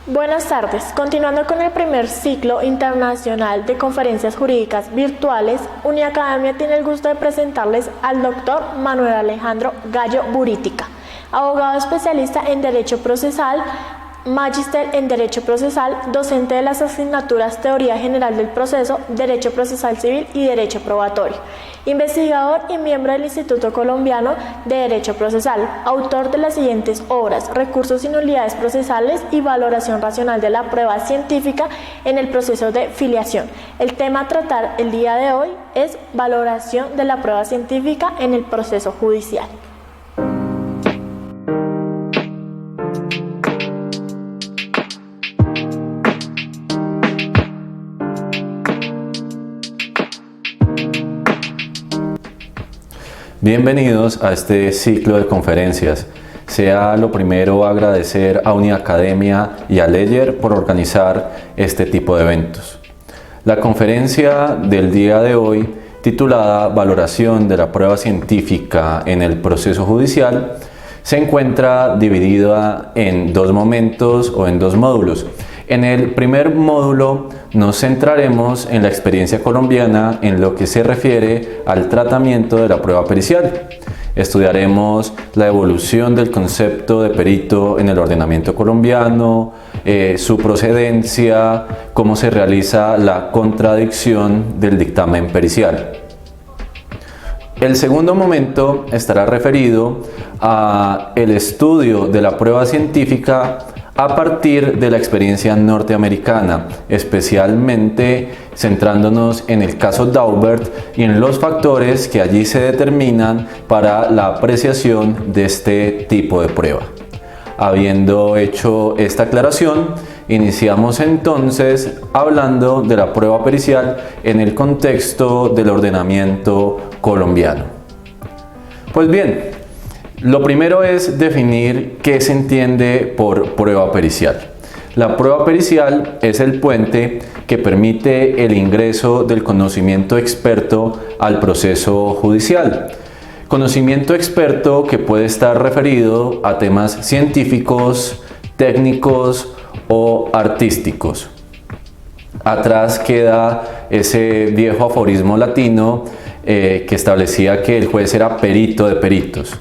Buenas tardes. Continuando con el primer ciclo internacional de conferencias jurídicas virtuales, Uniacademia tiene el gusto de presentarles al doctor Manuel Alejandro Gallo Burítica, abogado especialista en Derecho Procesal, Magíster en Derecho Procesal, docente de las asignaturas Teoría General del Proceso, Derecho Procesal Civil y Derecho Probatorio, investigador y miembro del Instituto Colombiano de Derecho Procesal, autor de las siguientes obras: Recursos y nulidades procesales y Valoración racional de la prueba científica en el proceso de filiación. El tema a tratar el día de hoy es valoración de la prueba científica en el proceso judicial. Bienvenidos a este ciclo de conferencias. Sea lo primero agradecer a Uniacademia y a Ledger por organizar este tipo de eventos. La conferencia del día de hoy, titulada Valoración de la prueba científica en el proceso judicial, se encuentra dividida en dos momentos o en dos módulos. En el primer módulo nos centraremos en la experiencia colombiana en lo que se refiere al tratamiento de la prueba pericial. Estudiaremos la evolución del concepto de perito en el ordenamiento colombiano, su procedencia, cómo se realiza la contradicción del dictamen pericial. El segundo momento estará referido a el estudio de la prueba científica a partir de la experiencia norteamericana, especialmente centrándonos en el caso Daubert y en los factores que allí se determinan para la apreciación de este tipo de prueba. Habiendo hecho esta aclaración, iniciamos entonces hablando de la prueba pericial en el contexto del ordenamiento colombiano. Pues bien, lo primero es definir qué se entiende por prueba pericial. La prueba pericial es el puente que permite el ingreso del conocimiento experto al proceso judicial. Conocimiento experto que puede estar referido a temas científicos, técnicos o artísticos. Atrás queda ese viejo aforismo latino que establecía que el juez era perito de peritos.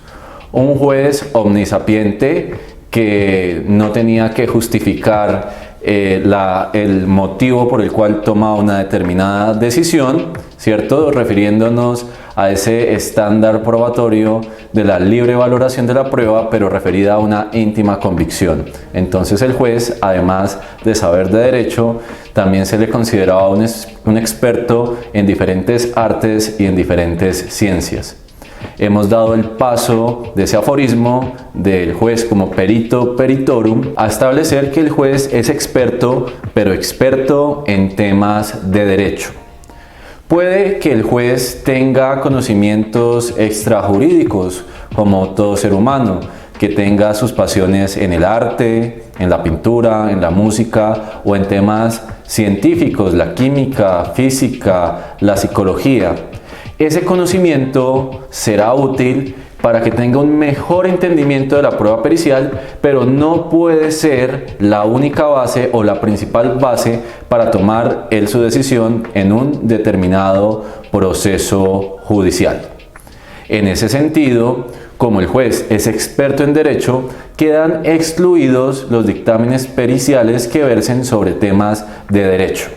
Un juez omnisapiente que no tenía que justificar el motivo por el cual toma una determinada decisión, ¿cierto? Refiriéndonos a ese estándar probatorio de la libre valoración de la prueba, pero referida a una íntima convicción. Entonces el juez, además de saber de derecho, también se le consideraba un experto en diferentes artes y en diferentes ciencias. Hemos dado el paso de ese aforismo del juez como perito peritorum a establecer que el juez es experto, pero experto en temas de derecho. Puede que el juez tenga conocimientos extrajurídicos, como todo ser humano, que tenga sus pasiones en el arte, en la pintura, en la música o en temas científicos, la química, física, la psicología. Ese conocimiento será útil para que tenga un mejor entendimiento de la prueba pericial, pero no puede ser la única base o la principal base para tomar su decisión en un determinado proceso judicial. En ese sentido, como el juez es experto en derecho, quedan excluidos los dictámenes periciales que versen sobre temas de derecho.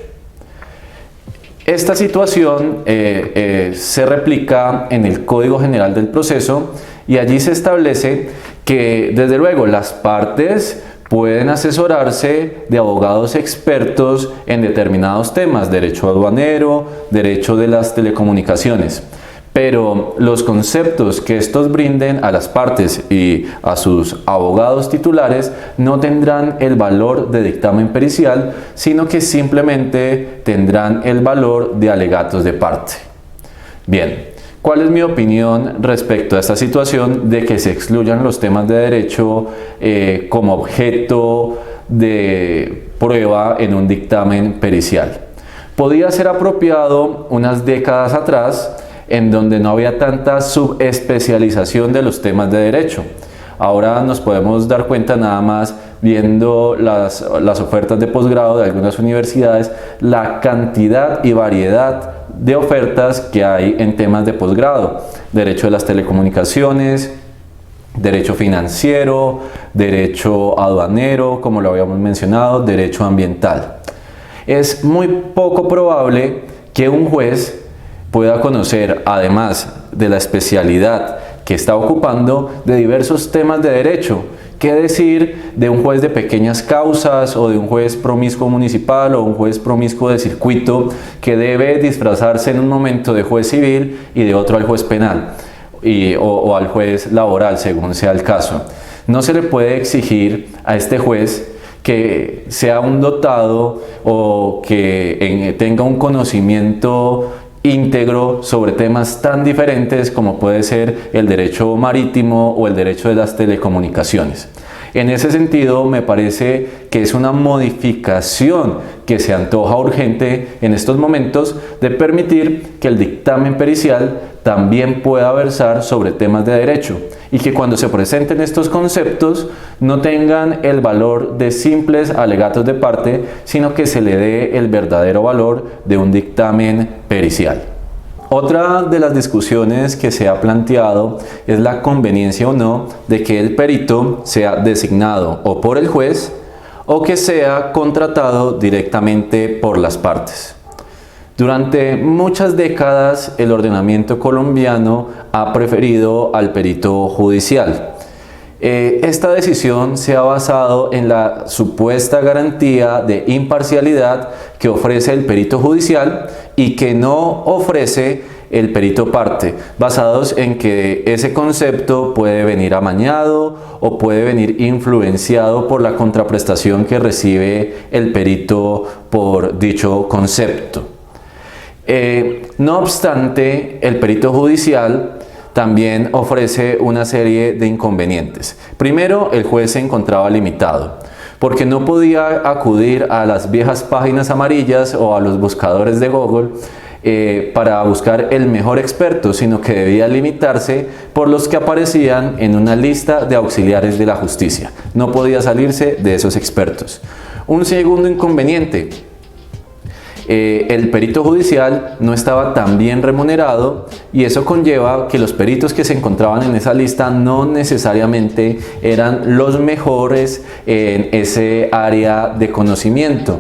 Esta situación se replica en el Código General del Proceso y allí se establece que, desde luego, las partes pueden asesorarse de abogados expertos en determinados temas, derecho aduanero, derecho de las telecomunicaciones. Pero los conceptos que estos brinden a las partes y a sus abogados titulares no tendrán el valor de dictamen pericial, sino que simplemente tendrán el valor de alegatos de parte. Bien, ¿cuál es mi opinión respecto a esta situación de que se excluyan los temas de derecho como objeto de prueba en un dictamen pericial? Podía ser apropiado unas décadas atrás, en donde no había tanta subespecialización de los temas de derecho. Ahora nos podemos dar cuenta nada más viendo las ofertas de posgrado de algunas universidades, la cantidad y variedad de ofertas que hay en temas de posgrado: derecho de las telecomunicaciones, derecho financiero, derecho aduanero, como lo habíamos mencionado, derecho ambiental. Es muy poco probable que un juez pueda conocer, además de la especialidad que está ocupando, de diversos temas de derecho. ¿Qué decir de un juez de pequeñas causas, o de un juez promiscuo municipal, o un juez promiscuo de circuito, que debe disfrazarse en un momento de juez civil y de otro al juez penal o al juez laboral, según sea el caso? No se le puede exigir a este juez que sea un dotado o que tenga un conocimiento íntegro sobre temas tan diferentes como puede ser el derecho marítimo o el derecho de las telecomunicaciones. En ese sentido, me parece que es una modificación que se antoja urgente en estos momentos, de permitir que el dictamen pericial también pueda versar sobre temas de derecho, y que cuando se presenten estos conceptos no tengan el valor de simples alegatos de parte, sino que se le dé el verdadero valor de un dictamen pericial. Otra de las discusiones que se ha planteado es la conveniencia o no de que el perito sea designado o por el juez, o que sea contratado directamente por las partes. Durante muchas décadas el ordenamiento colombiano ha preferido al perito judicial. Esta decisión se ha basado en la supuesta garantía de imparcialidad que ofrece el perito judicial y que no ofrece el perito parte, basados en que ese concepto puede venir amañado o puede venir influenciado por la contraprestación que recibe el perito por dicho concepto. No obstante, el perito judicial también ofrece una serie de inconvenientes. Primero, el juez se encontraba limitado, porque no podía acudir a las viejas páginas amarillas o a los buscadores de Google para buscar el mejor experto, sino que debía limitarse por los que aparecían en una lista de auxiliares de la justicia. No podía salirse de esos expertos. Un segundo inconveniente: el perito judicial no estaba tan bien remunerado, y eso conlleva que los peritos que se encontraban en esa lista no necesariamente eran los mejores en ese área de conocimiento,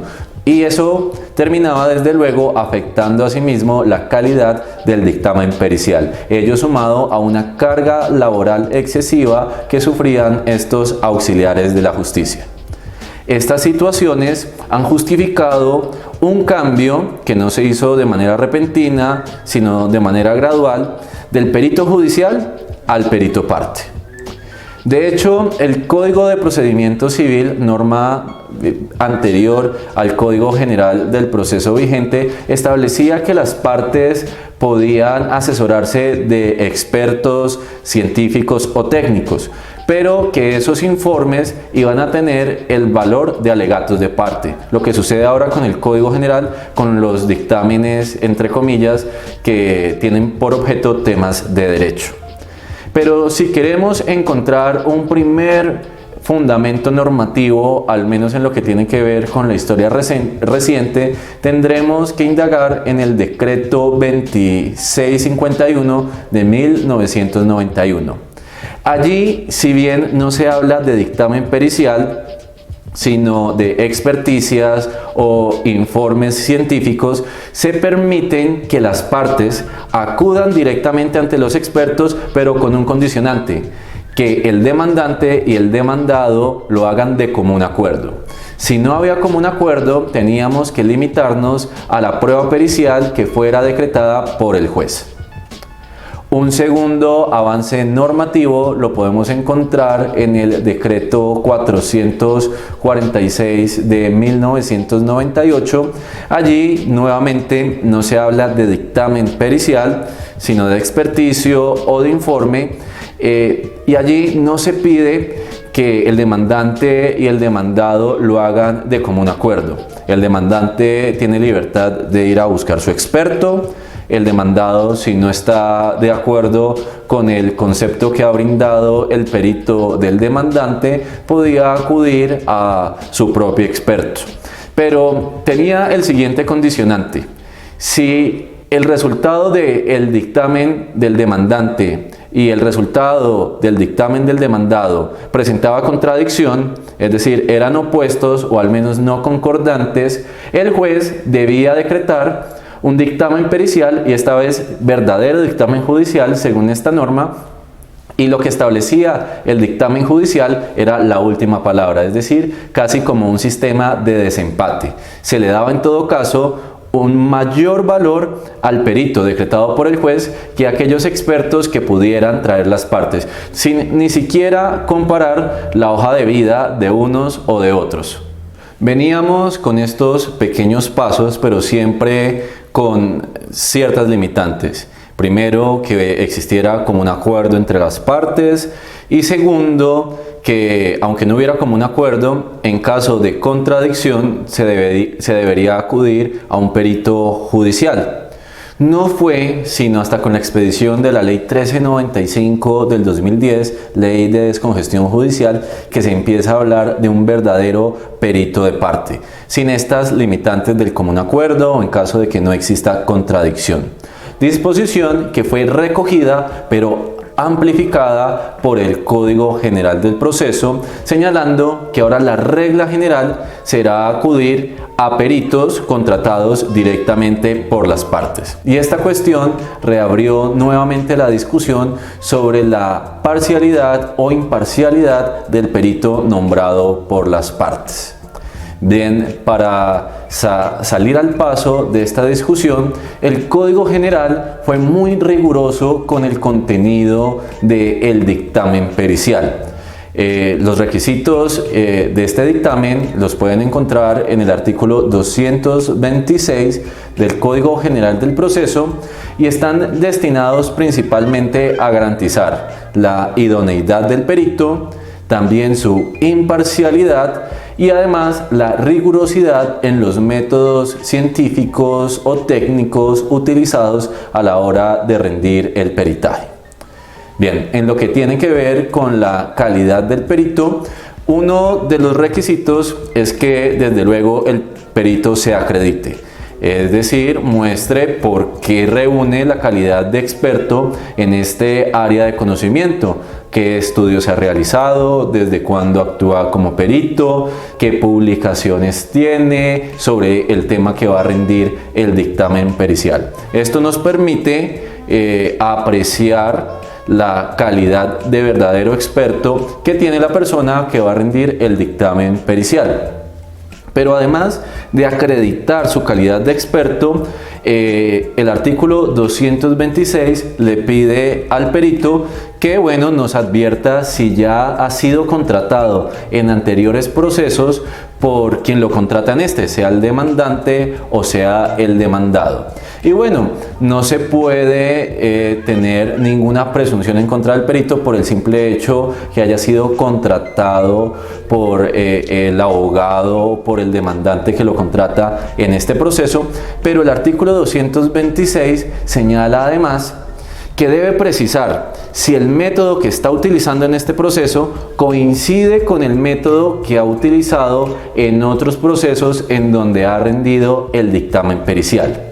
y eso terminaba desde luego afectando asimismo la calidad del dictamen pericial, ello sumado a una carga laboral excesiva que sufrían estos auxiliares de la justicia. Estas situaciones han justificado un cambio que no se hizo de manera repentina, sino de manera gradual, del perito judicial al perito parte. De hecho, el Código de Procedimiento Civil, norma anterior al Código General del Proceso vigente, establecía que las partes podían asesorarse de expertos científicos o técnicos, pero que esos informes iban a tener el valor de alegatos de parte. Lo que sucede ahora con el Código General, con los dictámenes, entre comillas, que tienen por objeto temas de derecho. Pero si queremos encontrar un primer fundamento normativo, al menos en lo que tiene que ver con la historia reciente, tendremos que indagar en el decreto 2651 de 1991. Allí, si bien no se habla de dictamen pericial, sino de experticias o informes científicos, se permiten que las partes acudan directamente ante los expertos, pero con un condicionante: que el demandante y el demandado lo hagan de común acuerdo. Si no había común acuerdo, teníamos que limitarnos a la prueba pericial que fuera decretada por el juez. Un segundo avance normativo lo podemos encontrar en el decreto 446 de 1998. Allí nuevamente no se habla de dictamen pericial, sino de experticio o de informe, y allí no se pide que el demandante y el demandado lo hagan de común acuerdo. El demandante tiene libertad de ir a buscar su experto, el demandado, si no está de acuerdo con el concepto que ha brindado el perito del demandante, podía acudir a su propio experto. Pero tenía el siguiente condicionante: si el resultado del dictamen del demandante y el resultado del dictamen del demandado presentaba contradicción, es decir, eran opuestos o al menos no concordantes, el juez debía decretar un dictamen pericial, y esta vez verdadero dictamen judicial según esta norma, y lo que establecía el dictamen judicial era la última palabra, es decir, casi como un sistema de desempate. Se le daba en todo caso un mayor valor al perito decretado por el juez que a aquellos expertos que pudieran traer las partes, sin ni siquiera comparar la hoja de vida de unos o de otros. Veníamos con estos pequeños pasos, pero siempre con ciertas limitantes. Primero, que existiera como un acuerdo entre las partes, y segundo, que aunque no hubiera como un acuerdo, en caso de contradicción se debería acudir a un perito judicial. No fue sino hasta con la expedición de la Ley 1395 del 2010, Ley de Descongestión Judicial, que se empieza a hablar de un verdadero perito de parte, sin estas limitantes del común acuerdo o en caso de que no exista contradicción. Disposición que fue recogida pero amplificada por el Código General del Proceso, señalando que ahora la regla general será acudir a peritos contratados directamente por las partes. Y esta cuestión reabrió nuevamente la discusión sobre la parcialidad o imparcialidad del perito nombrado por las partes. Bien, para salir al paso de esta discusión, el Código General fue muy riguroso con el contenido del dictamen pericial. Los requisitos de este dictamen los pueden encontrar en el artículo 226 del Código General del Proceso y están destinados principalmente a garantizar la idoneidad del perito, también su imparcialidad y además la rigurosidad en los métodos científicos o técnicos utilizados a la hora de rendir el peritaje. Bien, en lo que tiene que ver con la calidad del perito, uno de los requisitos es que desde luego el perito se acredite. Es decir, muestre por qué reúne la calidad de experto en este área de conocimiento, qué estudios se ha realizado, desde cuándo actúa como perito, qué publicaciones tiene sobre el tema que va a rendir el dictamen pericial. Esto nos permite apreciar la calidad de verdadero experto que tiene la persona que va a rendir el dictamen pericial. Pero además de acreditar su calidad de experto, el artículo 226 le pide al perito que nos advierta si ya ha sido contratado en anteriores procesos por quien lo contrata en este, sea el demandante o sea el demandado. Y no se puede tener ninguna presunción en contra del perito por el simple hecho que haya sido contratado por el abogado o por el demandante que lo contrata en este proceso, pero el artículo 226 señala además que debe precisar si el método que está utilizando en este proceso coincide con el método que ha utilizado en otros procesos en donde ha rendido el dictamen pericial.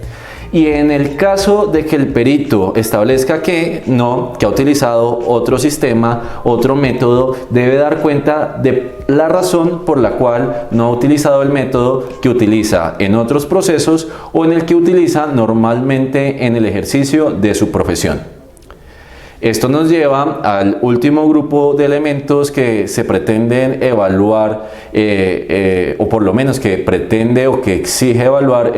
Y en el caso de que el perito establezca que no, que ha utilizado otro sistema, otro método, debe dar cuenta de la razón por la cual no ha utilizado el método que utiliza en otros procesos o en el que utiliza normalmente en el ejercicio de su profesión. Esto nos lleva al último grupo de elementos que se pretenden evaluar, o por lo menos que pretende o que exige evaluar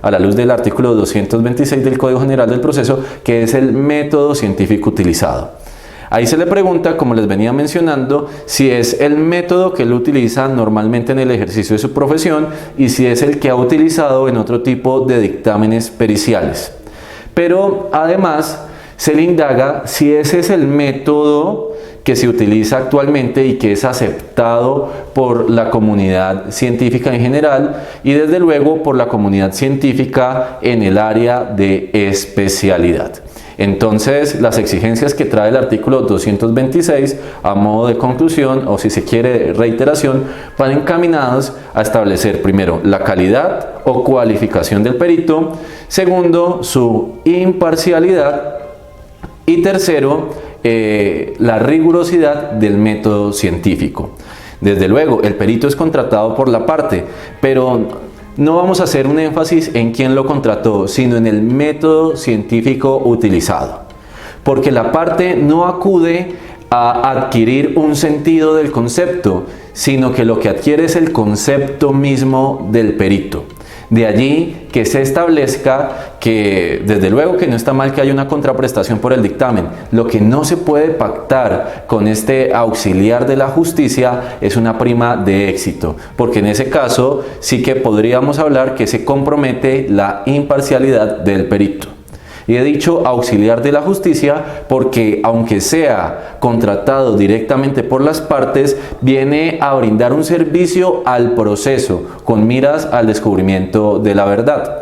a la luz del artículo 226 del Código General del Proceso, que es el método científico utilizado. Ahí se le pregunta, como les venía mencionando, si es el método que él utiliza normalmente en el ejercicio de su profesión y si es el que ha utilizado en otro tipo de dictámenes periciales. Pero además se le indaga si ese es el método que se utiliza actualmente y que es aceptado por la comunidad científica en general y desde luego por la comunidad científica en el área de especialidad. Entonces, las exigencias que trae el artículo 226 a modo de conclusión, o si se quiere reiteración, van encaminadas a establecer primero la calidad o cualificación del perito, segundo su imparcialidad y tercero la rigurosidad del método científico. Desde luego, el perito es contratado por la parte, pero no vamos a hacer un énfasis en quién lo contrató, sino en el método científico utilizado. Porque la parte no acude a adquirir un sentido del concepto, sino que lo que adquiere es el concepto mismo del perito. De allí que se establezca que, desde luego que no está mal que haya una contraprestación por el dictamen. Lo que no se puede pactar con este auxiliar de la justicia es una prima de éxito, porque en ese caso sí que podríamos hablar que se compromete la imparcialidad del perito. Y he dicho auxiliar de la justicia porque, aunque sea contratado directamente por las partes, viene a brindar un servicio al proceso con miras al descubrimiento de la verdad.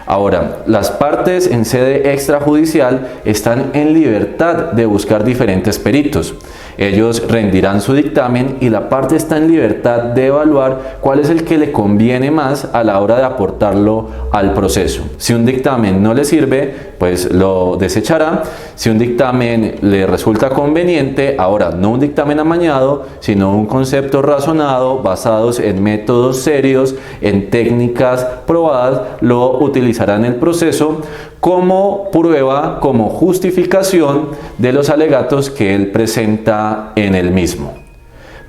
Ahora, las partes en sede extrajudicial están en libertad de buscar diferentes peritos. Ellos rendirán su dictamen y la parte está en libertad de evaluar cuál es el que le conviene más a la hora de aportarlo al proceso. Si un dictamen no le sirve, pues lo desechará. Si un dictamen le resulta conveniente, ahora no un dictamen amañado, sino un concepto razonado, basados en métodos serios, en técnicas probadas, lo utilizará en el proceso como prueba, como justificación de los alegatos que él presenta en el mismo.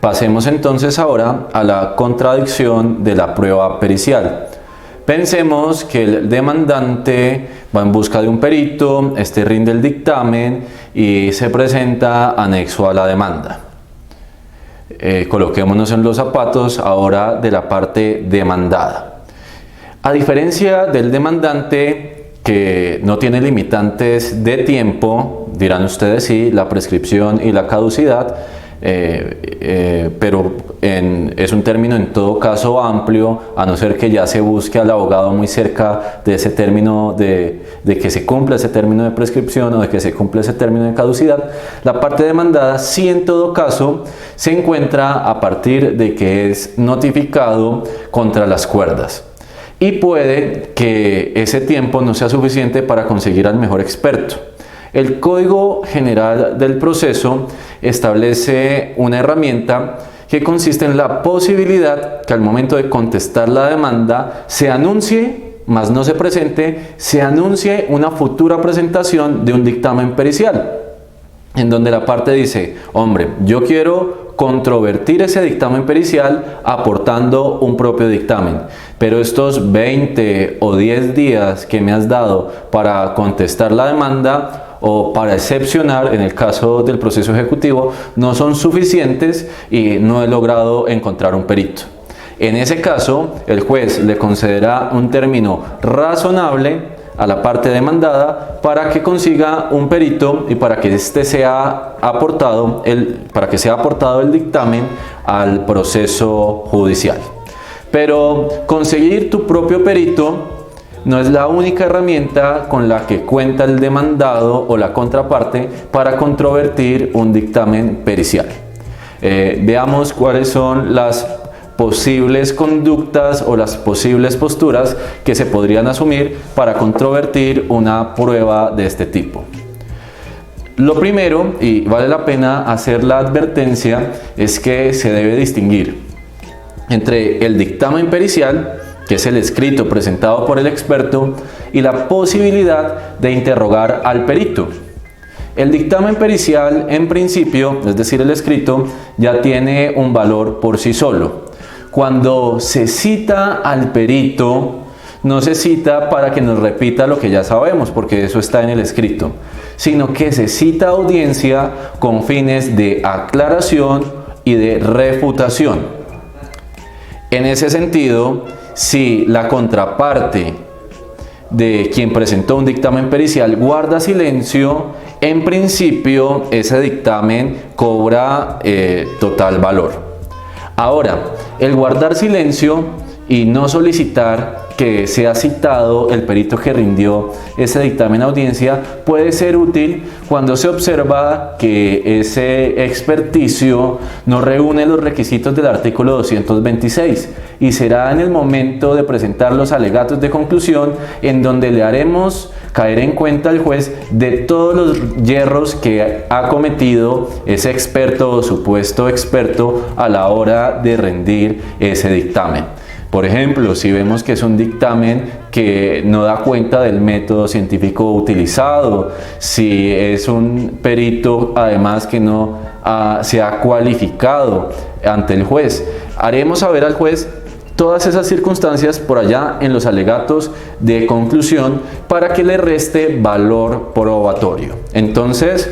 Pasemos entonces ahora a la contradicción de la prueba pericial. Pensemos que el demandante va en busca de un perito, este rinde el dictamen y se presenta anexo a la demanda. Coloquémonos en los zapatos ahora de la parte demandada. A diferencia del demandante, que no tiene limitantes de tiempo, dirán ustedes sí, la prescripción y la caducidad, pero es un término en todo caso amplio, a no ser que ya se busque al abogado muy cerca de ese término de que se cumpla ese término de prescripción o de que se cumpla ese término de caducidad. La parte demandada sí en todo caso se encuentra a partir de que es notificado contra las cuerdas. Y puede que ese tiempo no sea suficiente para conseguir al mejor experto. El Código General del Proceso establece una herramienta que consiste en la posibilidad que al momento de contestar la demanda se anuncie, mas no se presente, se anuncie una futura presentación de un dictamen pericial, en donde la parte dice: hombre, yo quiero controvertir ese dictamen pericial aportando un propio dictamen, pero estos 20 o 10 días que me has dado para contestar la demanda o para excepcionar en el caso del proceso ejecutivo no son suficientes y no he logrado encontrar un perito. En ese caso, el juez le concederá un término razonable a la parte demandada para que consiga un perito y para que sea aportado el dictamen al proceso judicial. Pero conseguir tu propio perito no es la única herramienta con la que cuenta el demandado o la contraparte para controvertir un dictamen pericial. Veamos cuáles son las posibles conductas o las posibles posturas que se podrían asumir para controvertir una prueba de este tipo. Lo primero, y vale la pena hacer la advertencia, es que se debe distinguir entre el dictamen pericial, que es el escrito presentado por el experto, y la posibilidad de interrogar al perito. El dictamen pericial, en principio, es decir, el escrito, ya tiene un valor por sí solo. Cuando se cita al perito, no se cita para que nos repita lo que ya sabemos, porque eso está en el escrito, sino que se cita a audiencia con fines de aclaración y de refutación. En ese sentido, si la contraparte de quien presentó un dictamen pericial guarda silencio, en principio ese dictamen cobra total valor. Ahora, el guardar silencio y no solicitar que sea citado el perito que rindió ese dictamen a audiencia puede ser útil cuando se observa que ese experticio no reúne los requisitos del artículo 226 y será en el momento de presentar los alegatos de conclusión en donde le haremos caer en cuenta al juez de todos los yerros que ha cometido ese experto o supuesto experto a la hora de rendir ese dictamen. Por ejemplo, si vemos que es un dictamen que no da cuenta del método científico utilizado, si es un perito además que no se ha cualificado ante el juez, haremos saber al juez todas esas circunstancias por allá en los alegatos de conclusión para que le reste valor probatorio. Entonces,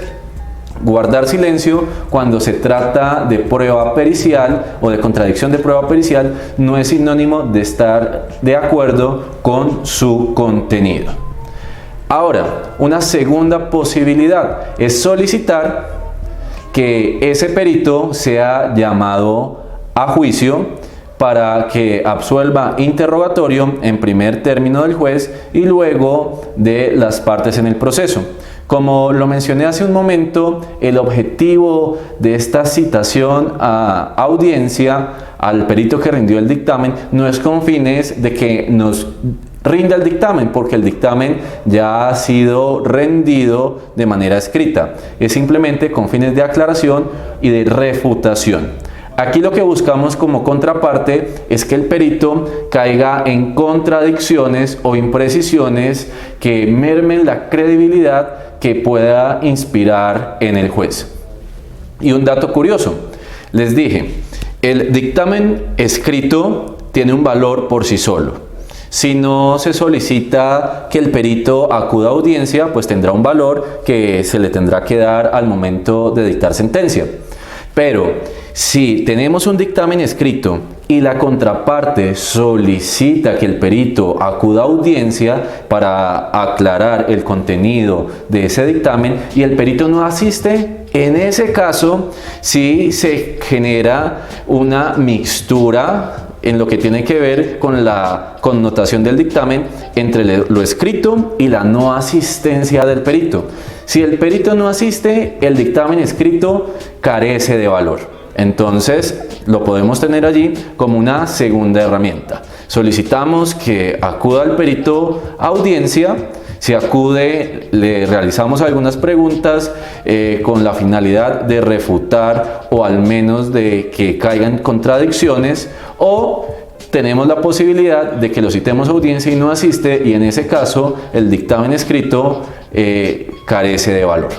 guardar silencio cuando se trata de prueba pericial o de contradicción de prueba pericial no es sinónimo de estar de acuerdo con su contenido. Ahora, una segunda posibilidad es solicitar que ese perito sea llamado a juicio para que absuelva interrogatorio en primer término del juez y luego de las partes en el proceso. Como lo mencioné hace un momento, el objetivo de esta citación a audiencia al perito que rindió el dictamen no es con fines de que nos rinda el dictamen, porque el dictamen ya ha sido rendido de manera escrita. Es simplemente con fines de aclaración y de refutación. Aquí lo que buscamos como contraparte es que el perito caiga en contradicciones o imprecisiones que mermen la credibilidad que pueda inspirar en el juez. Y un dato curioso, les dije, el dictamen escrito tiene un valor por sí solo. Si no se solicita que el perito acuda a audiencia, pues tendrá un valor que se le tendrá que dar al momento de dictar sentencia. Pero si tenemos un dictamen escrito y la contraparte solicita que el perito acuda a audiencia para aclarar el contenido de ese dictamen y el perito no asiste, en ese caso sí se genera una mixtura en lo que tiene que ver con la connotación del dictamen entre lo escrito y la no asistencia del perito. Si el perito no asiste, el dictamen escrito carece de valor. Entonces lo podemos tener allí como una segunda herramienta. Solicitamos que acuda el perito a audiencia. Si acude, le realizamos algunas preguntas con la finalidad de refutar o al menos de que caigan contradicciones, o tenemos la posibilidad de que lo citemos a audiencia y no asiste, y en ese caso el dictamen escrito carece de valor.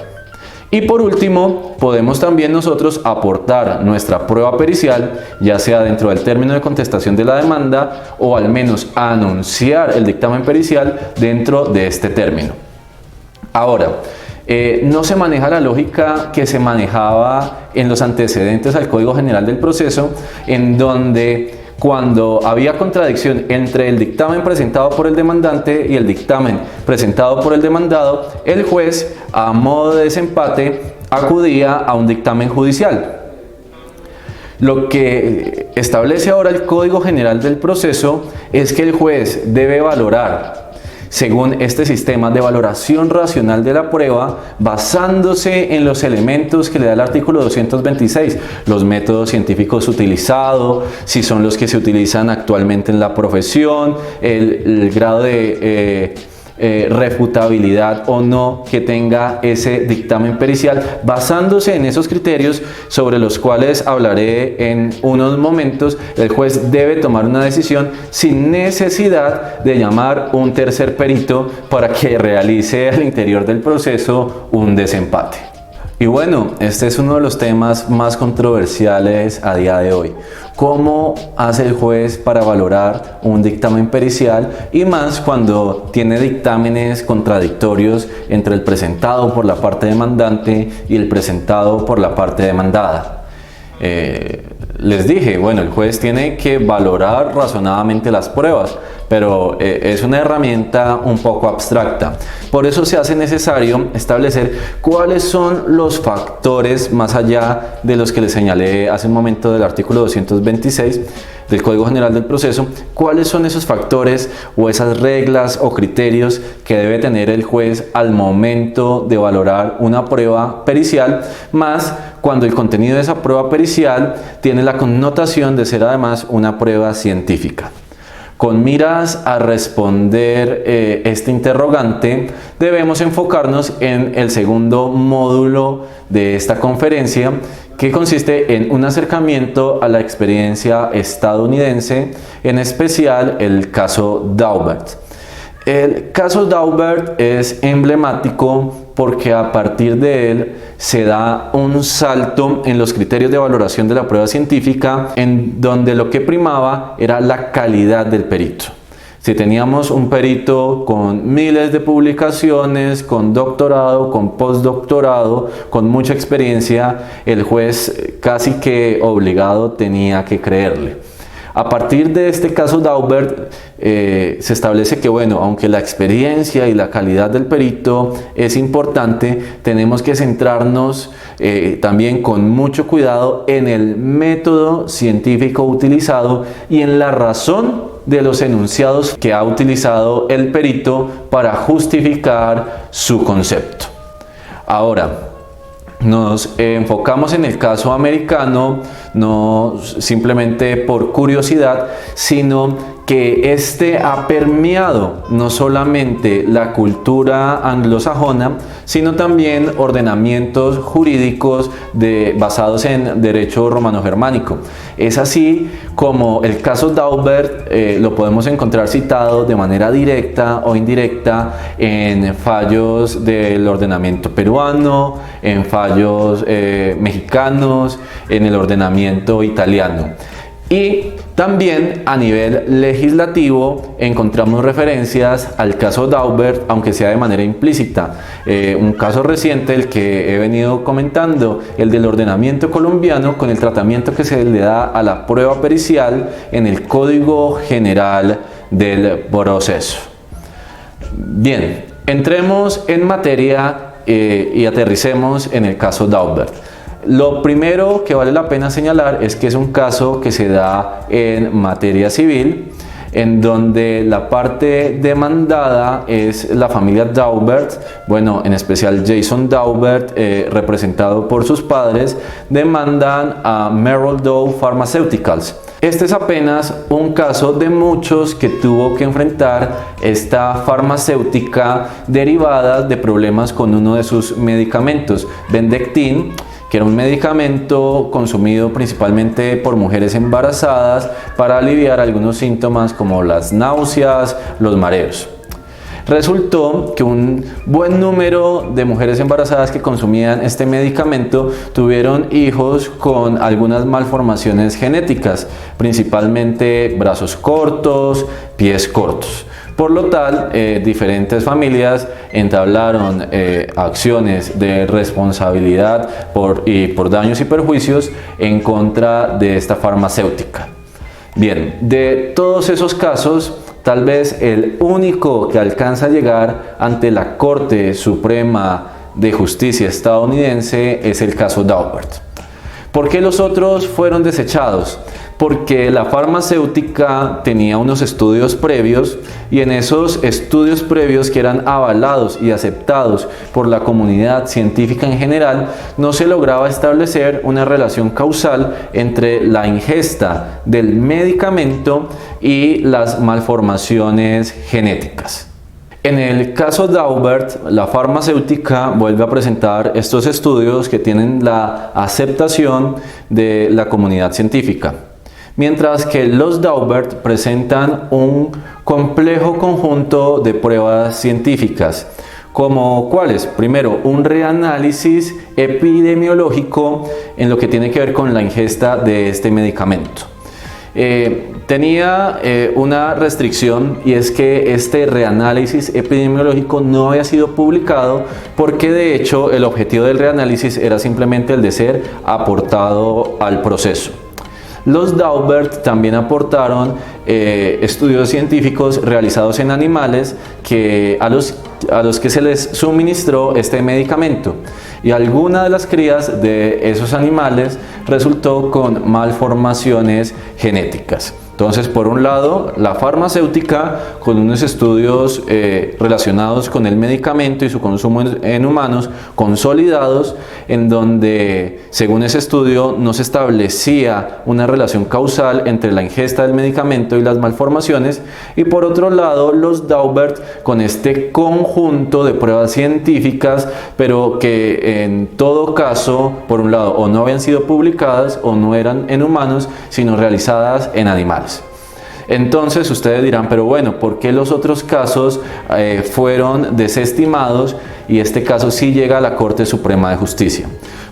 Y por último, podemos también nosotros aportar nuestra prueba pericial, ya sea dentro del término de contestación de la demanda o al menos anunciar el dictamen pericial dentro de este término. Ahora, no se maneja la lógica que se manejaba en los antecedentes al Código General del Proceso, en donde cuando había contradicción entre el dictamen presentado por el demandante y el dictamen presentado por el demandado, el juez, a modo de desempate, acudía a un dictamen judicial. Lo que establece ahora el Código General del Proceso es que el juez debe valorar, según este sistema de valoración racional de la prueba, basándose en los elementos que le da el artículo 226, los métodos científicos utilizados, si son los que se utilizan actualmente en la profesión, el grado de refutabilidad o no que tenga ese dictamen pericial, basándose en esos criterios sobre los cuales hablaré en unos momentos. El juez debe tomar una decisión sin necesidad de llamar un tercer perito para que realice al interior del proceso un desempate. Y bueno, este es uno de los temas más controversiales a día de hoy. ¿Cómo hace el juez para valorar un dictamen pericial? Y más cuando tiene dictámenes contradictorios entre el presentado por la parte demandante y el presentado por la parte demandada. Les dije, bueno, el juez tiene que valorar razonadamente las pruebas, pero es una herramienta un poco abstracta. Por eso se hace necesario establecer cuáles son los factores, más allá de los que les señalé hace un momento del artículo 226 del Código General del Proceso, cuáles son esos factores o esas reglas o criterios que debe tener el juez al momento de valorar una prueba pericial, más cuando el contenido de esa prueba pericial tiene la connotación de ser además una prueba científica. Con miras a responder este interrogante, debemos enfocarnos en el segundo módulo de esta conferencia, que consiste en un acercamiento a la experiencia estadounidense, en especial el caso Daubert. El caso Daubert es emblemático porque a partir de él se da un salto en los criterios de valoración de la prueba científica, en donde lo que primaba era la calidad del perito. Si teníamos un perito con miles de publicaciones, con doctorado, con postdoctorado, con mucha experiencia, el juez casi que obligado tenía que creerle. A partir de este caso Daubert se establece que, bueno, aunque la experiencia y la calidad del perito es importante, tenemos que centrarnos también con mucho cuidado en el método científico utilizado y en la razón de los enunciados que ha utilizado el perito para justificar su concepto. Ahora, nos enfocamos en el caso americano, no simplemente por curiosidad, sino que este ha permeado no solamente la cultura anglosajona, sino también ordenamientos jurídicos basados en derecho romano-germánico. Es así como el caso Daubert lo podemos encontrar citado de manera directa o indirecta en fallos del ordenamiento peruano, en fallos mexicanos, en el ordenamiento italiano. Y también a nivel legislativo encontramos referencias al caso Daubert, aunque sea de manera implícita. Un caso reciente, el que he venido comentando, el del ordenamiento colombiano, con el tratamiento que se le da a la prueba pericial en el Código General del Proceso. Bien, entremos en materia y aterricemos en el caso Daubert. Lo primero que vale la pena señalar es que es un caso que se da en materia civil, en donde la parte demandada es la familia Daubert, bueno, en especial Jason Daubert, representado por sus padres, demandan a Merrill Dow Pharmaceuticals. Este es apenas un caso de muchos que tuvo que enfrentar esta farmacéutica derivada de problemas con uno de sus medicamentos, Bendectin, que era un medicamento consumido principalmente por mujeres embarazadas para aliviar algunos síntomas como las náuseas, los mareos. Resultó que un buen número de mujeres embarazadas que consumían este medicamento tuvieron hijos con algunas malformaciones genéticas, principalmente brazos cortos, pies cortos. Por lo tal, diferentes familias entablaron acciones de responsabilidad por daños y perjuicios en contra de esta farmacéutica. Bien, de todos esos casos, tal vez el único que alcanza a llegar ante la Corte Suprema de Justicia estadounidense es el caso Daubert. ¿Por qué los otros fueron desechados? Porque la farmacéutica tenía unos estudios previos y en esos estudios previos, que eran avalados y aceptados por la comunidad científica en general, no se lograba establecer una relación causal entre la ingesta del medicamento y las malformaciones genéticas. En el caso Daubert, la farmacéutica vuelve a presentar estos estudios que tienen la aceptación de la comunidad científica, mientras que los Daubert presentan un complejo conjunto de pruebas científicas, como cuáles. Primero, un reanálisis epidemiológico en lo que tiene que ver con la ingesta de este medicamento. Tenía una restricción, y es que este reanálisis epidemiológico no había sido publicado, porque de hecho el objetivo del reanálisis era simplemente el de ser aportado al proceso. Los Daubert también aportaron estudios científicos realizados en animales a los que se les suministró este medicamento, y alguna de las crías de esos animales resultó con malformaciones genéticas. Entonces, por un lado, la farmacéutica, con unos estudios relacionados con el medicamento y su consumo en humanos consolidados, en donde, según ese estudio, no se establecía una relación causal entre la ingesta del medicamento y las malformaciones. Y por otro lado, los Daubert, con este conjunto de pruebas científicas, pero que en todo caso, por un lado, o no habían sido publicadas o no eran en humanos, sino realizadas en animales. Entonces ustedes dirán, pero bueno, ¿por qué los otros casos fueron desestimados y este caso sí llega a la Corte Suprema de Justicia?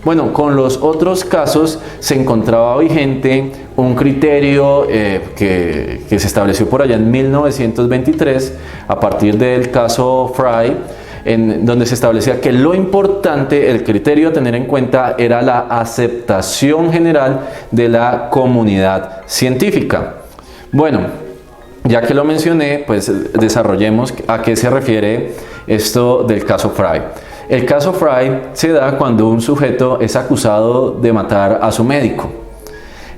Bueno, con los otros casos se encontraba vigente un criterio que se estableció por allá en 1923 a partir del caso Frye, en donde se establecía que lo importante, el criterio a tener en cuenta, era la aceptación general de la comunidad científica. Bueno, ya que lo mencioné, pues desarrollemos a qué se refiere esto del caso Frye. El caso Frye se da cuando un sujeto es acusado de matar a su médico.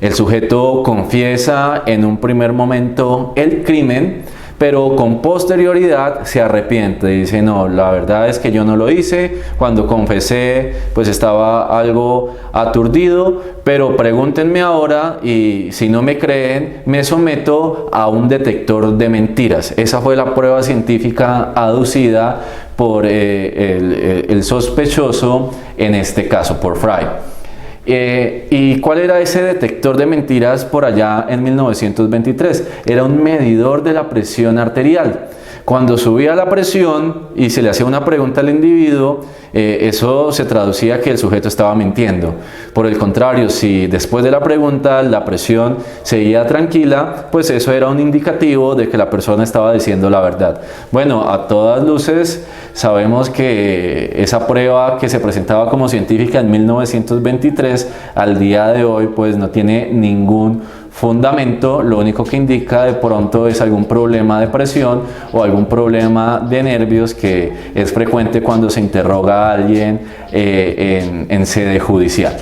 El sujeto confiesa en un primer momento el crimen, pero con posterioridad se arrepiente, dice: no, la verdad es que yo no lo hice, cuando confesé pues estaba algo aturdido, pero pregúntenme ahora y si no me creen me someto a un detector de mentiras. Esa fue la prueba científica aducida por el sospechoso en este caso, por Frye. ¿Y cuál era ese detector de mentiras por allá en 1923? Era un medidor de la presión arterial. Cuando subía la presión y se le hacía una pregunta al individuo, eso se traducía que el sujeto estaba mintiendo. Por el contrario, si después de la pregunta la presión seguía tranquila, pues eso era un indicativo de que la persona estaba diciendo la verdad. Bueno, a todas luces sabemos que esa prueba que se presentaba como científica en 1923 al día de hoy pues no tiene ningún fundamento. Lo único que indica de pronto es algún problema de presión o algún problema de nervios que es frecuente cuando se interroga a alguien en sede judicial.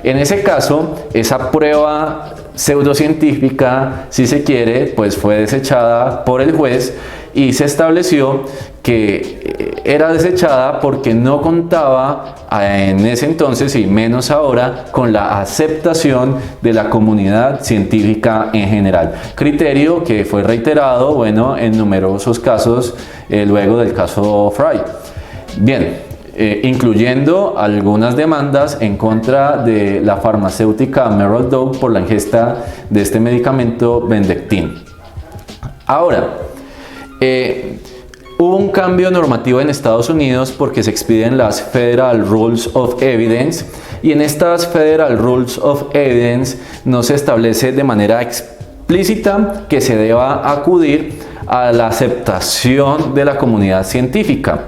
En ese caso, esa prueba pseudocientífica, si se quiere, pues fue desechada por el juez y se estableció que era desechada porque no contaba en ese entonces y menos ahora con la aceptación de la comunidad científica en general. Criterio que fue reiterado, bueno, en numerosos casos luego del caso Frye. Bien, incluyendo algunas demandas en contra de la farmacéutica Merrell Dow por la ingesta de este medicamento Bendectin. Ahora, hubo un cambio normativo en Estados Unidos porque se expiden las Federal Rules of Evidence, y en estas Federal Rules of Evidence no se establece de manera explícita que se deba acudir a la aceptación de la comunidad científica.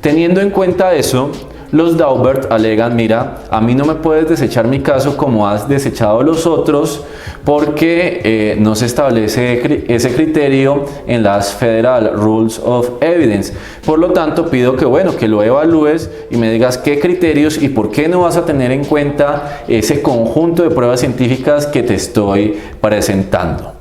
Teniendo en cuenta eso, los Daubert alegan: mira, a mí no me puedes desechar mi caso como has desechado los otros, porque no se establece ese criterio en las Federal Rules of Evidence. Por lo tanto, pido que, bueno, que lo evalúes y me digas qué criterios y por qué no vas a tener en cuenta ese conjunto de pruebas científicas que te estoy presentando.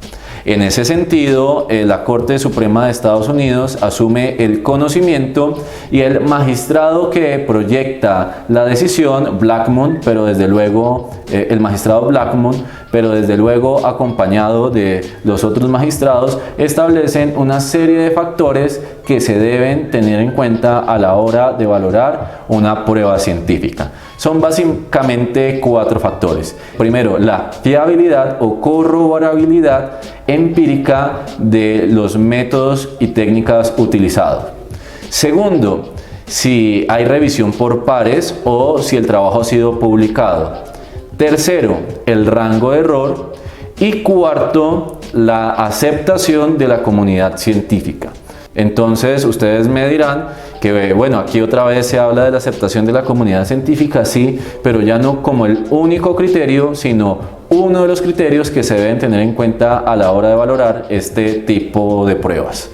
En ese sentido, la Corte Suprema de Estados Unidos asume el conocimiento y el magistrado que proyecta la decisión, Blackmun, pero desde luego el magistrado Blackmun, pero desde luego acompañado de los otros magistrados, establecen una serie de factores que se deben tener en cuenta a la hora de valorar una prueba científica. Son básicamente 4 factores. Primero, la fiabilidad o corroborabilidad empírica de los métodos y técnicas utilizados. Segundo, si hay revisión por pares o si el trabajo ha sido publicado. Tercero, el rango de error. Y cuarto, la aceptación de la comunidad científica. Entonces ustedes me dirán que, bueno, aquí otra vez se habla de la aceptación de la comunidad científica, sí, pero ya no como el único criterio, sino uno de los criterios que se deben tener en cuenta a la hora de valorar este tipo de pruebas.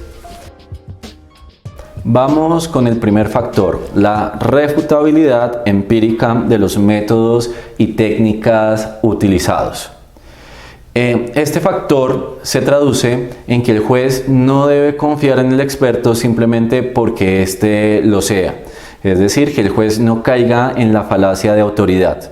Vamos con el primer factor, la refutabilidad empírica de los métodos y técnicas utilizados. Este factor se traduce en que el juez no debe confiar en el experto simplemente porque éste lo sea. Es decir, que el juez no caiga en la falacia de autoridad,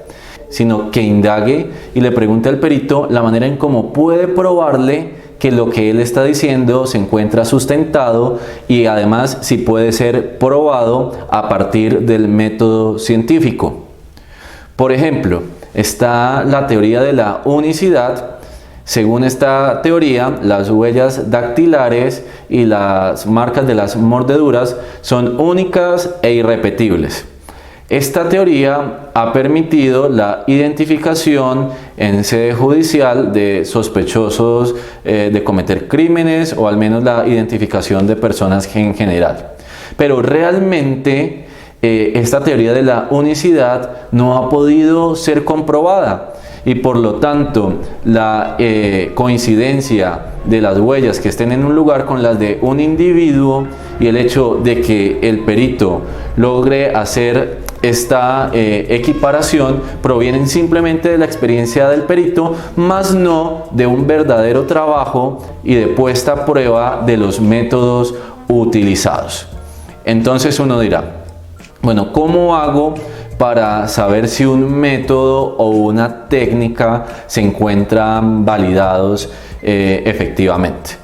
sino que indague y le pregunte al perito la manera en cómo puede probarle que lo que él está diciendo se encuentra sustentado y además si puede ser probado a partir del método científico. Por ejemplo, está la teoría de la unicidad. Según esta teoría, las huellas dactilares y las marcas de las mordeduras son únicas e irrepetibles. Esta teoría ha permitido la identificación en sede judicial de sospechosos de cometer crímenes o al menos la identificación de personas en general. Pero realmente esta teoría de la unicidad no ha podido ser comprobada y por lo tanto la coincidencia de las huellas que estén en un lugar con las de un individuo y el hecho de que el perito logre hacer esta equiparación provienen simplemente de la experiencia del perito, más no de un verdadero trabajo y de puesta a prueba de los métodos utilizados. Entonces uno dirá, bueno, ¿cómo hago para saber si un método o una técnica se encuentran validados efectivamente?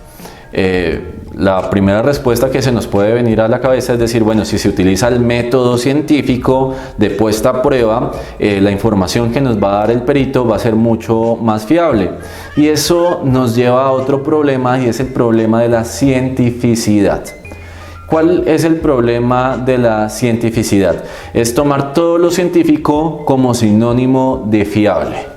La primera respuesta que se nos puede venir a la cabeza es decir, bueno, si se utiliza el método científico de puesta a prueba, la información que nos va a dar el perito va a ser mucho más fiable. Y eso nos lleva a otro problema y es el problema de la cientificidad. ¿Cuál es el problema de la cientificidad? Es tomar todo lo científico como sinónimo de fiable.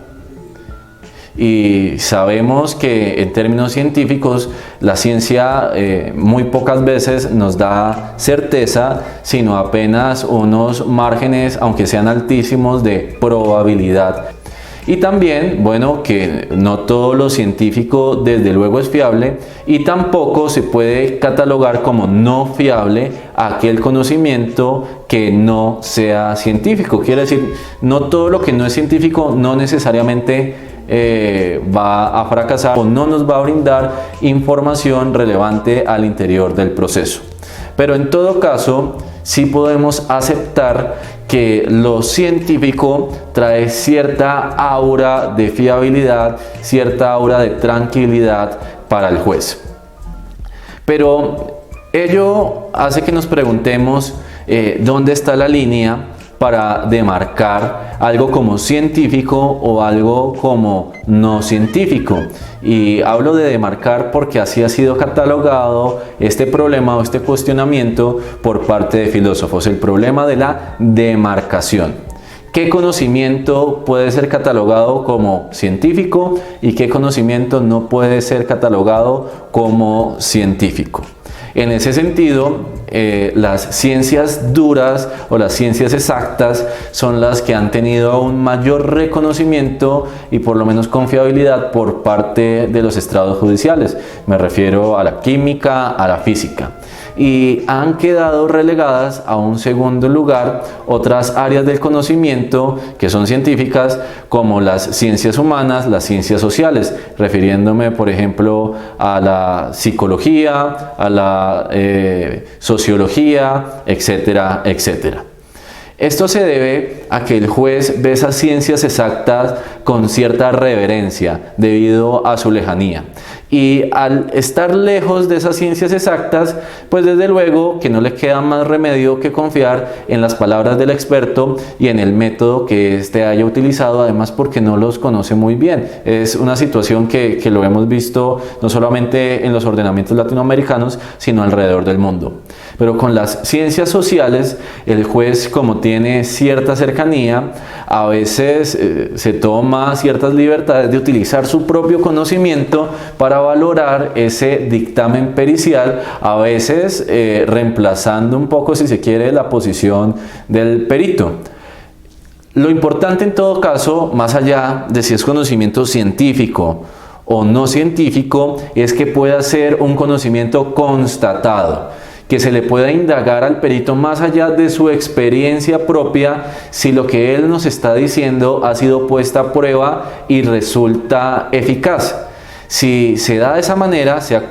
Y sabemos que en términos científicos la ciencia muy pocas veces nos da certeza, sino apenas unos márgenes, aunque sean altísimos, de probabilidad. Y también, bueno, que no todo lo científico desde luego es fiable y tampoco se puede catalogar como no fiable aquel conocimiento que no sea científico. Quiere decir, no todo lo que no es científico no necesariamente va a fracasar o no nos va a brindar información relevante al interior del proceso. Pero en todo caso, sí podemos aceptar que lo científico trae cierta aura de fiabilidad, cierta aura de tranquilidad para el juez. Pero ello hace que nos preguntemos dónde está la línea para demarcar algo como científico o algo como no científico. Y hablo de demarcar porque así ha sido catalogado este problema o este cuestionamiento por parte de filósofos, el problema de la demarcación. ¿Qué conocimiento puede ser catalogado como científico y qué conocimiento no puede ser catalogado como científico? En ese sentido, las ciencias duras o las ciencias exactas son las que han tenido un mayor reconocimiento y por lo menos confiabilidad por parte de los estrados judiciales. Me refiero a la química, a la física. Y han quedado relegadas a un segundo lugar otras áreas del conocimiento que son científicas, como las ciencias humanas, las ciencias sociales, refiriéndome por ejemplo a la psicología, a la sociología, etcétera, etcétera. Esto se debe a que el juez ve esas ciencias exactas con cierta reverencia debido a su lejanía. Y al estar lejos de esas ciencias exactas, pues desde luego que no le queda más remedio que confiar en las palabras del experto y en el método que éste haya utilizado, además porque no los conoce muy bien. Es una situación que lo hemos visto no solamente en los ordenamientos latinoamericanos, sino alrededor del mundo. Pero con las ciencias sociales, el juez, como tiene cierta cercanía, a veces se toma ciertas libertades de utilizar su propio conocimiento para valorar ese dictamen pericial, a veces reemplazando un poco, si se quiere, la posición del perito. Lo importante en todo caso, más allá de si es conocimiento científico o no científico, es que pueda ser un conocimiento constatado, que se le pueda indagar al perito más allá de su experiencia propia si lo que él nos está diciendo ha sido puesta a prueba y resulta eficaz. Si se da de esa manera, sea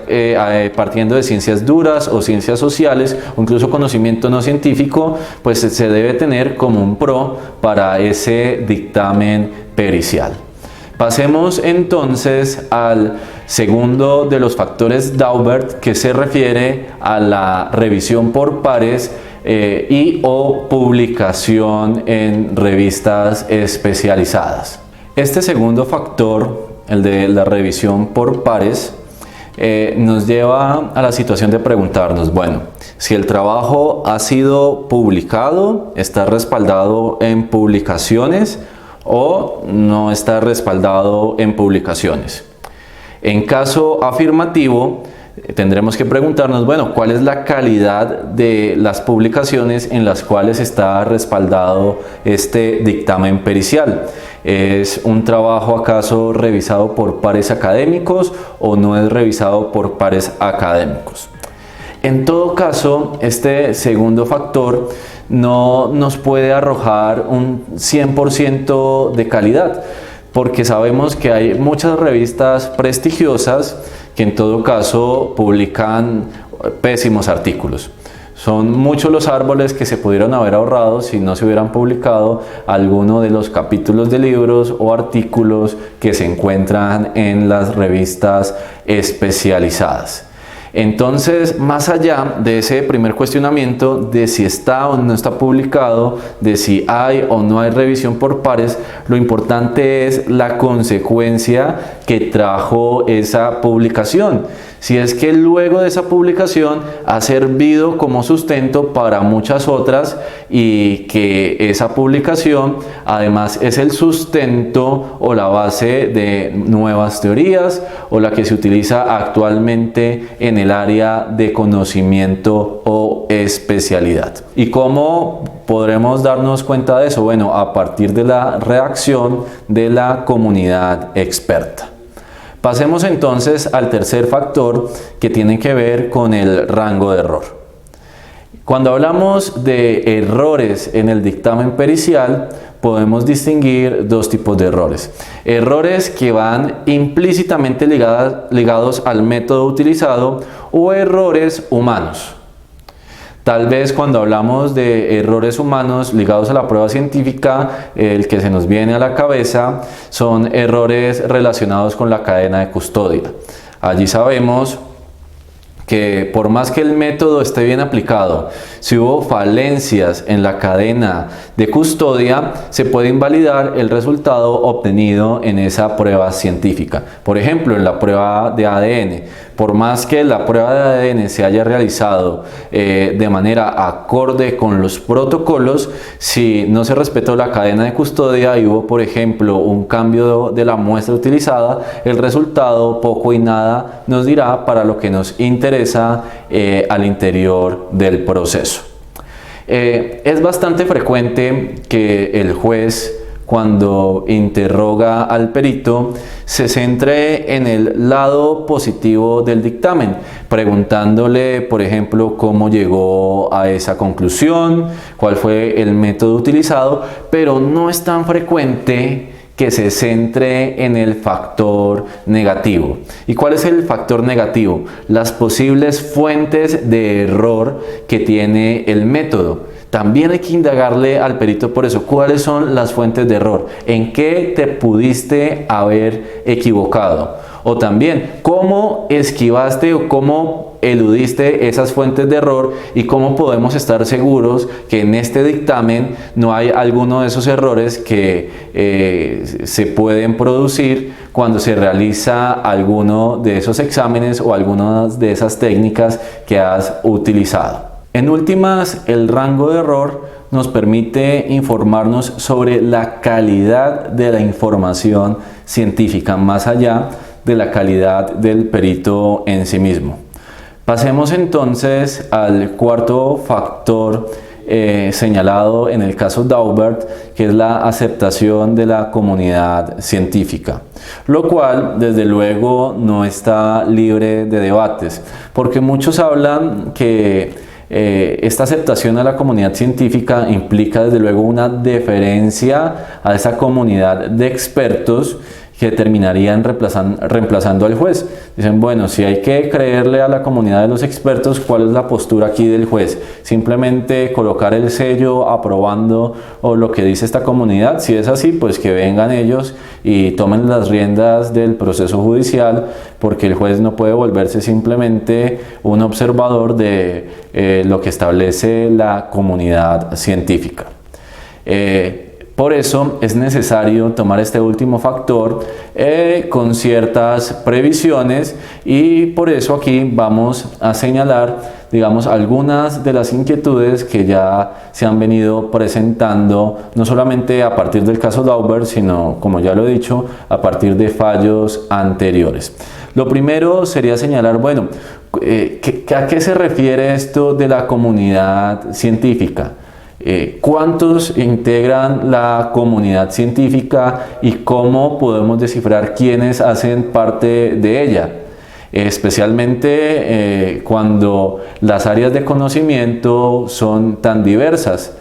partiendo de ciencias duras o ciencias sociales o incluso conocimiento no científico, pues se debe tener como un pro para ese dictamen pericial. Pasemos entonces al segundo de los factores Daubert, que se refiere a la revisión por pares y o publicación en revistas especializadas. Este segundo factor, el de la revisión por pares, nos lleva a la situación de preguntarnos, bueno, si el trabajo ha sido publicado, está respaldado en publicaciones o no está respaldado en publicaciones. En caso afirmativo, tendremos que preguntarnos, bueno, ¿cuál es la calidad de las publicaciones en las cuales está respaldado este dictamen pericial? ¿Es un trabajo acaso revisado por pares académicos o no es revisado por pares académicos? En todo caso, este segundo factor no nos puede arrojar un 100% de calidad, porque sabemos que hay muchas revistas prestigiosas que en todo caso publican pésimos artículos. Son muchos los árboles que se pudieron haber ahorrado si no se hubieran publicado alguno de los capítulos de libros o artículos que se encuentran en las revistas especializadas. Entonces, más allá de ese primer cuestionamiento de si está o no está publicado, de si hay o no hay revisión por pares, lo importante es la consecuencia que trajo esa publicación. Si es que luego de esa publicación ha servido como sustento para muchas otras y que esa publicación además es el sustento o la base de nuevas teorías o la que se utiliza actualmente en el área de conocimiento o especialidad. ¿Y cómo podremos darnos cuenta de eso? Bueno, a partir de la reacción de la comunidad experta. Pasemos entonces al tercer factor, que tiene que ver con el rango de error. Cuando hablamos de errores en el dictamen pericial, podemos distinguir dos tipos de errores. Errores que van implícitamente ligados al método utilizado o errores humanos. Tal vez cuando hablamos de errores humanos ligados a la prueba científica, el que se nos viene a la cabeza son errores relacionados con la cadena de custodia. Allí sabemos que por más que el método esté bien aplicado, si hubo falencias en la cadena de custodia, se puede invalidar el resultado obtenido en esa prueba científica. Por ejemplo, en la prueba de ADN, por más que la prueba de ADN se haya realizado de manera acorde con los protocolos, si no se respetó la cadena de custodia y hubo, por ejemplo, un cambio de la muestra utilizada, el resultado poco y nada nos dirá para lo que nos interesa al interior del proceso. Es bastante frecuente que el juez, cuando interroga al perito, se centre en el lado positivo del dictamen, preguntándole, por ejemplo, cómo llegó a esa conclusión, cuál fue el método utilizado, pero no es tan frecuente que se centre en el factor negativo. ¿Y cuál es el factor negativo? Las posibles fuentes de error que tiene el método. También hay que indagarle al perito por eso. ¿Cuáles son las fuentes de error? ¿En qué te pudiste haber equivocado? O también, ¿cómo esquivaste o cómo eludiste esas fuentes de error? Y cómo podemos estar seguros que en este dictamen no hay alguno de esos errores que se pueden producir cuando se realiza alguno de esos exámenes o algunas de esas técnicas que has utilizado. En últimas, el rango de error nos permite informarnos sobre la calidad de la información científica, más allá de la calidad del perito en sí mismo. Pasemos entonces al cuarto factor señalado en el caso Daubert, que es la aceptación de la comunidad científica, lo cual desde luego no está libre de debates, porque muchos hablan que esta aceptación a la comunidad científica implica desde luego una deferencia a esa comunidad de expertos que terminarían reemplazando al juez. Dicen, bueno, si hay que creerle a la comunidad de los expertos, ¿cuál es la postura aquí del juez? Simplemente colocar el sello aprobando o lo que dice esta comunidad. Si es así, pues que vengan ellos y tomen las riendas del proceso judicial, porque el juez no puede volverse simplemente un observador de lo que establece la comunidad científica. Por eso es necesario tomar este último factor con ciertas previsiones, y por eso aquí vamos a señalar, digamos, algunas de las inquietudes que ya se han venido presentando, no solamente a partir del caso Daubert, sino, como ya lo he dicho, a partir de fallos anteriores. Lo primero sería señalar, bueno, ¿a qué se refiere esto de la comunidad científica? ¿Cuántos integran la comunidad científica y cómo podemos descifrar quiénes hacen parte de ella? Especialmente cuando las áreas de conocimiento son tan diversas.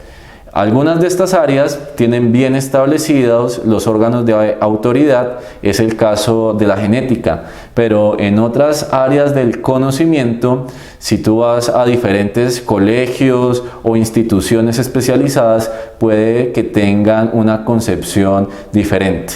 Algunas de estas áreas tienen bien establecidos los órganos de autoridad, es el caso de la genética, pero en otras áreas del conocimiento, si tú vas a diferentes colegios o instituciones especializadas, puede que tengan una concepción diferente.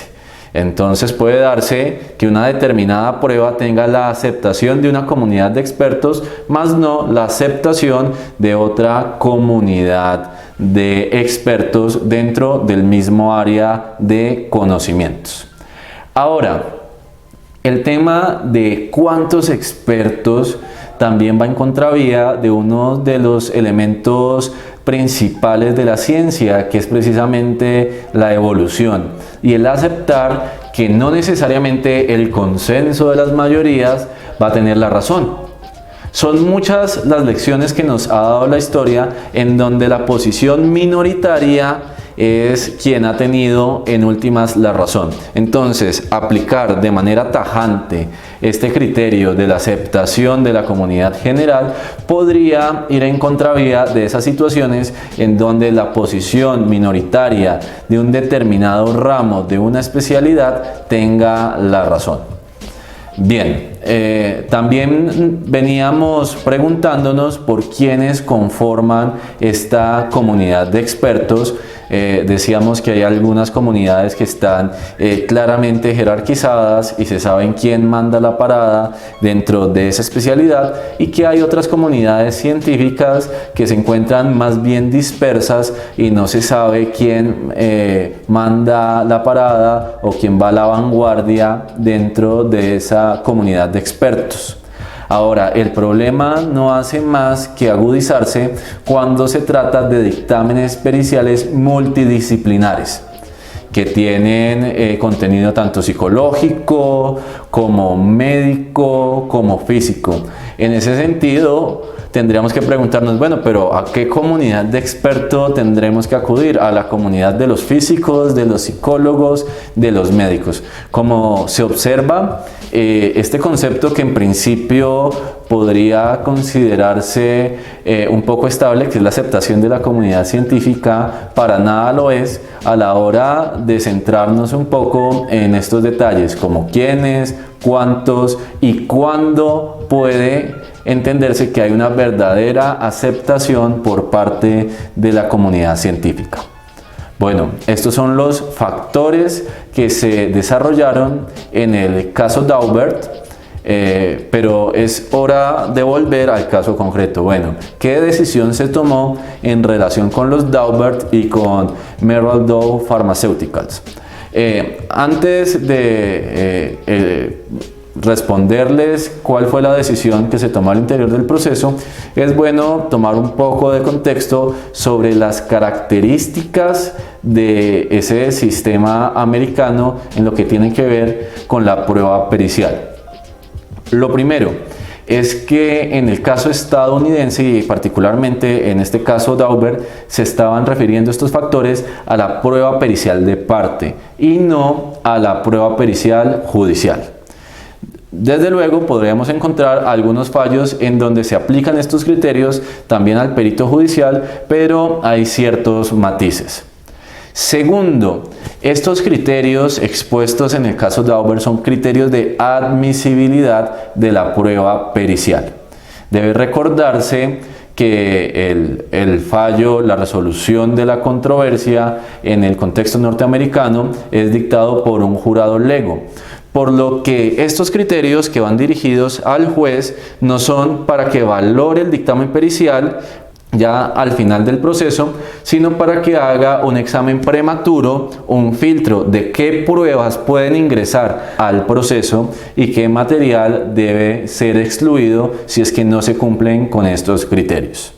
Entonces puede darse que una determinada prueba tenga la aceptación de una comunidad de expertos, más no la aceptación de otra comunidad de expertos dentro del mismo área de conocimientos. Ahora, el tema de cuántos expertos también va en contravía de uno de los elementos principales de la ciencia, que es precisamente la evolución, y el aceptar que no necesariamente el consenso de las mayorías va a tener la razón. Son muchas las lecciones que nos ha dado la historia en donde la posición minoritaria es quien ha tenido en últimas la razón. Entonces, aplicar de manera tajante este criterio de la aceptación de la comunidad general podría ir en contravía de esas situaciones en donde la posición minoritaria de un determinado ramo de una especialidad tenga la razón. Bien, también veníamos preguntándonos por quiénes conforman esta comunidad de expertos. Decíamos que hay algunas comunidades que están claramente jerarquizadas y se sabe quién manda la parada dentro de esa especialidad, y que hay otras comunidades científicas que se encuentran más bien dispersas y no se sabe quién manda la parada o quién va a la vanguardia dentro de esa comunidad de expertos. Ahora, el problema no hace más que agudizarse cuando se trata de dictámenes periciales multidisciplinares que tienen contenido tanto psicológico como médico como físico. En ese sentido, tendríamos que preguntarnos, bueno, pero ¿a qué comunidad de expertos tendremos que acudir? ¿A la comunidad de los físicos, de los psicólogos, de los médicos? Como se observa, este concepto, que en principio podría considerarse un poco estable, que es la aceptación de la comunidad científica, para nada lo es a la hora de centrarnos un poco en estos detalles, como quiénes, cuántos y cuándo puede entenderse que hay una verdadera aceptación por parte de la comunidad científica. Bueno, estos son los factores que se desarrollaron en el caso Daubert, pero es hora de volver al caso concreto. Bueno, ¿qué decisión se tomó en relación con los Daubert y con Merrill Dow Pharmaceuticals? Antes de responderles cuál fue la decisión que se tomó al interior del proceso, es bueno tomar un poco de contexto sobre las características de ese sistema americano en lo que tiene que ver con la prueba pericial. Lo primero, es que en el caso estadounidense y particularmente en este caso Daubert se estaban refiriendo estos factores a la prueba pericial de parte y no a la prueba pericial judicial. Desde luego podríamos encontrar algunos fallos en donde se aplican estos criterios también al perito judicial, pero hay ciertos matices. Segundo, estos criterios expuestos en el caso Daubert son criterios de admisibilidad de la prueba pericial. Debe recordarse que el fallo, la resolución de la controversia en el contexto norteamericano es dictado por un jurado lego, por lo que estos criterios que van dirigidos al juez no son para que valore el dictamen pericial ya al final del proceso, sino para que haga un examen prematuro, un filtro de qué pruebas pueden ingresar al proceso y qué material debe ser excluido si es que no se cumplen con estos criterios.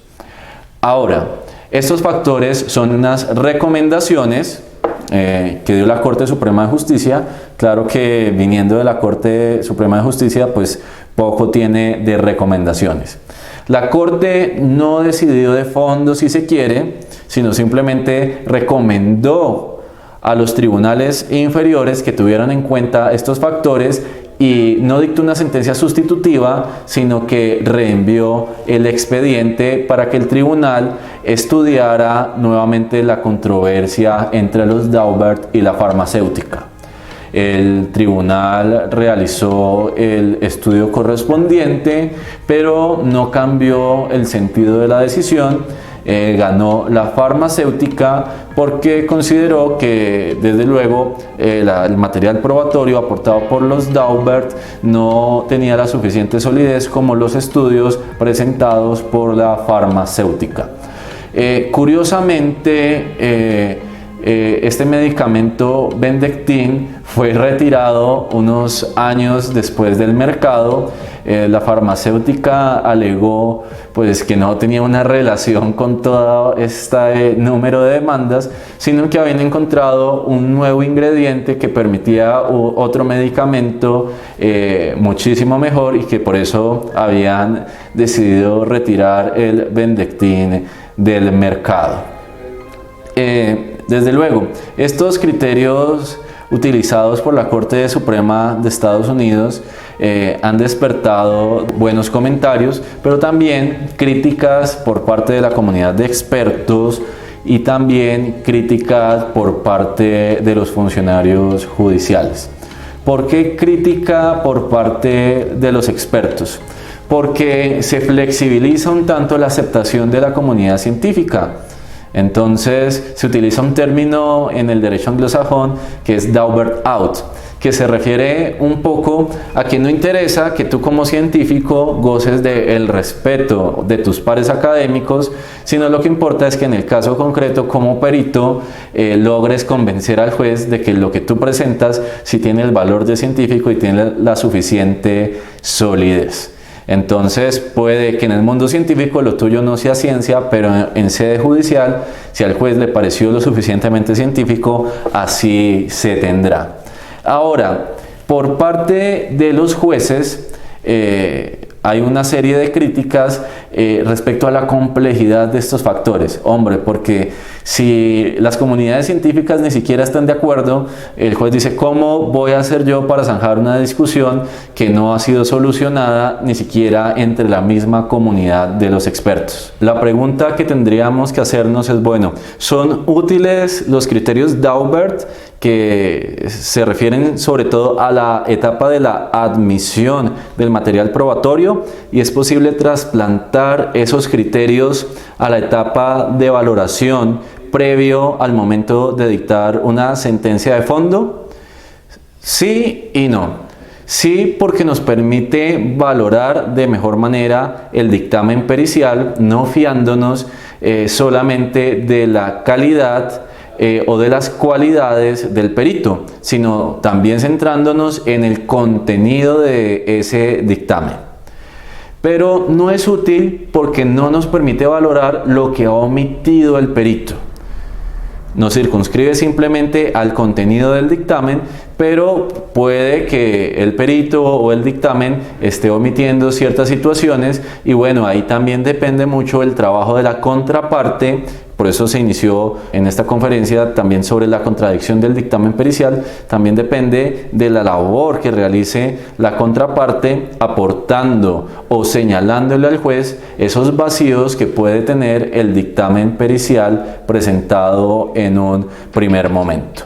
Ahora, estos factores son unas recomendaciones que dio la Corte Suprema de Justicia. Claro que viniendo de la Corte Suprema de Justicia, pues poco tiene de recomendaciones. La Corte no decidió de fondo si se quiere, sino simplemente recomendó a los tribunales inferiores que tuvieran en cuenta estos factores y no dictó una sentencia sustitutiva, sino que reenvió el expediente para que el tribunal estudiara nuevamente la controversia entre los Daubert y la farmacéutica. El tribunal realizó el estudio correspondiente, pero no cambió el sentido de la decisión. Ganó la farmacéutica porque consideró que desde luego el material probatorio aportado por los Daubert no tenía la suficiente solidez como los estudios presentados por la farmacéutica. Curiosamente, este medicamento Bendectin fue retirado unos años después del mercado. La farmacéutica alegó pues que no tenía una relación con todo este número de demandas, sino que habían encontrado un nuevo ingrediente que permitía otro medicamento muchísimo mejor y que por eso habían decidido retirar el Bendectin del mercado. Desde luego, estos criterios utilizados por la Corte Suprema de Estados Unidos han despertado buenos comentarios, pero también críticas por parte de la comunidad de expertos y también críticas por parte de los funcionarios judiciales. ¿Por qué crítica por parte de los expertos? Porque se flexibiliza un tanto la aceptación de la comunidad científica. Entonces se utiliza un término en el derecho anglosajón que es Daubert out, que se refiere un poco a que no interesa que tú como científico goces del respeto de tus pares académicos, sino lo que importa es que en el caso concreto como perito logres convencer al juez de que lo que tú presentas sí tiene el valor de científico y tiene la suficiente solidez. Entonces puede que en el mundo científico lo tuyo no sea ciencia, pero en sede judicial, si al juez le pareció lo suficientemente científico, así se tendrá. Ahora, por parte de los jueces, hay una serie de críticas respecto a la complejidad de estos factores. Hombre, porque si las comunidades científicas ni siquiera están de acuerdo, el juez dice, ¿cómo voy a hacer yo para zanjar una discusión que no ha sido solucionada ni siquiera entre la misma comunidad de los expertos? La pregunta que tendríamos que hacernos es, bueno, ¿son útiles los criterios Daubert que se refieren sobre todo a la etapa de la admisión del material probatorio? ¿Y es posible trasplantar esos criterios a la etapa de valoración previo al momento de dictar una sentencia de fondo? Sí y no. Sí, porque nos permite valorar de mejor manera el dictamen pericial, no fiándonos solamente de la calidad o de las cualidades del perito, sino también centrándonos en el contenido de ese dictamen. Pero no es útil porque no nos permite valorar lo que ha omitido el perito. No circunscribe simplemente al contenido del dictamen, pero puede que el perito o el dictamen esté omitiendo ciertas situaciones y bueno, ahí también depende mucho el trabajo de la contraparte. Por eso se inició en esta conferencia también sobre la contradicción del dictamen pericial. También depende de la labor que realice la contraparte aportando o señalándole al juez esos vacíos que puede tener el dictamen pericial presentado en un primer momento.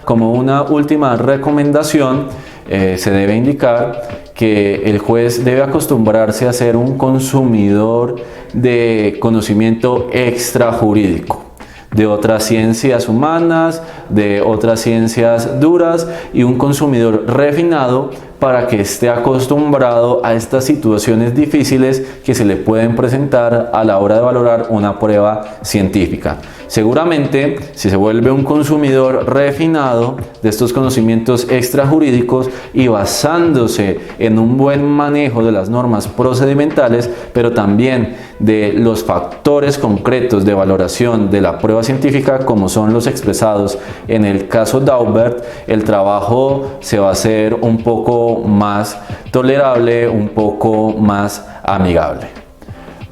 Como una última recomendación, se debe indicar que el juez debe acostumbrarse a ser un consumidor de conocimiento extrajurídico, de otras ciencias humanas, de otras ciencias duras y un consumidor refinado para que esté acostumbrado a estas situaciones difíciles que se le pueden presentar a la hora de valorar una prueba científica. Seguramente, si se vuelve un consumidor refinado de estos conocimientos extrajurídicos y basándose en un buen manejo de las normas procedimentales, pero también de los factores concretos de valoración de la prueba científica, como son los expresados en el caso Daubert, el trabajo se va a hacer un poco más tolerable, un poco más amigable.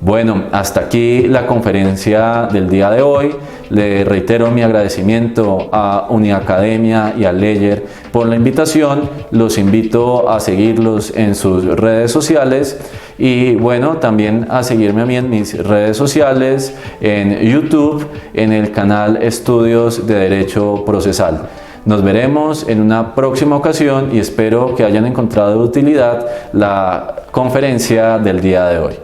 Bueno, hasta aquí la conferencia del día de hoy. Le reitero mi agradecimiento a Uniacademia y a Leyer por la invitación. Los invito a seguirlos en sus redes sociales y bueno, también a seguirme a mí en mis redes sociales, en YouTube, en el canal Estudios de Derecho Procesal. Nos veremos en una próxima ocasión y espero que hayan encontrado de utilidad la conferencia del día de hoy.